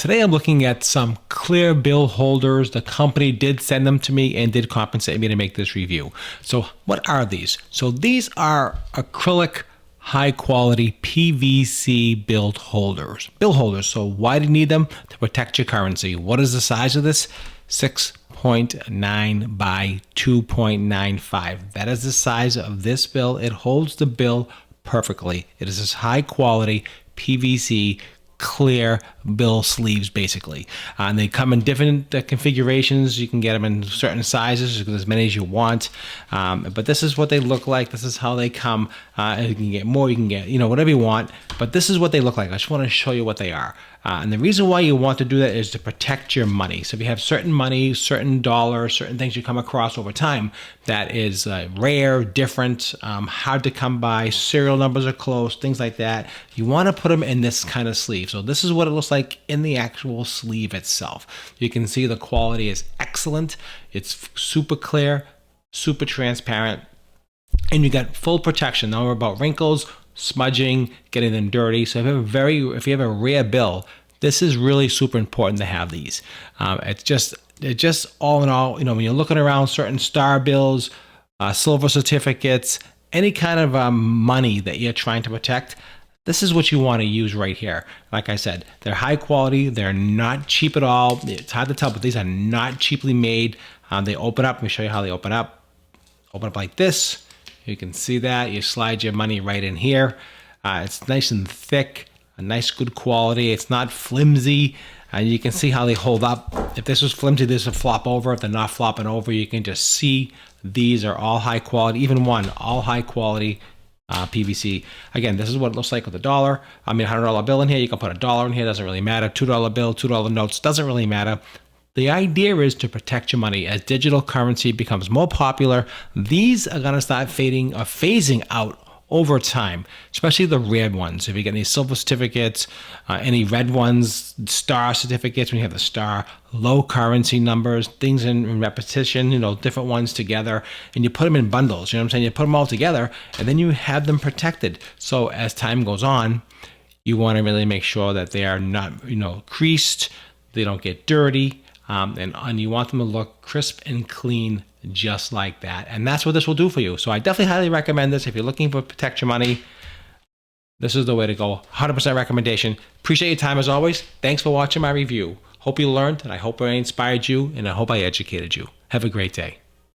Today I'm looking at some clear bill holders. The company did send them to me and did compensate me to make this review. So what are these? So these are acrylic high quality PVC bill holders. So why do you need them? To protect your currency. What is the size of this? 6.9 by 2.95. That is the size of this bill. It holds the bill perfectly. It is this high quality PVC clear bill sleeves basically, and they come in different configurations. You can get them in certain sizes, as many as you want, but this is what they look like. This is how they come. You can get more, you can get whatever you want, but this is what they look like. I just want to show you what they are, and the reason why you want to do that is to protect your money. So if you have certain money, certain dollars, certain things you come across over time that is rare, different, hard to come by, serial numbers are close, things like that, you want to put them in this kind of sleeve. So this is what it looks like in the actual sleeve itself. You can see the quality is excellent. It's super clear, super transparent, and you got full protection. Now we're about wrinkles, smudging, getting them dirty. So if you have a rare bill, this is really super important to have these. It's just all in all, when you're looking around certain star bills, silver certificates, any kind of money that you're trying to protect, this is what you want to use right here. Like I said, they're high quality. They're not cheap at all. It's hard to tell, but these are not cheaply made. They open up. Let me show you how they open up. Open up like this. You can see that. You slide your money right in here. It's nice and thick, a nice good quality. It's not flimsy. And you can see how they hold up. If this was flimsy, this would flop over. If they're not flopping over, you can just see these are all high quality. Even one, all high quality PVC. Again, this is what it looks like with $1. I mean, $100 bill in here. You can put $1 in here. Doesn't really matter. $2 bill, $2 notes. Doesn't really matter. The idea is to protect your money. As digital currency becomes more popular, these are going to start fading or phasing out over time, especially the rare ones. If you get any silver certificates, any red ones, star certificates, when you have the star, low currency numbers, things in repetition, different ones together, and you put them in bundles, what I'm saying? You put them all together, and then you have them protected. So as time goes on, you want to really make sure that they are not, creased, they don't get dirty, and you want them to look crisp and clean just like that. And that's what this will do for you. So I definitely highly recommend this. If you're looking to protect your money, this is the way to go. 100% recommendation. Appreciate your time as always. Thanks for watching my review. Hope you learned, and I hope I inspired you, and I hope I educated you. Have a great day.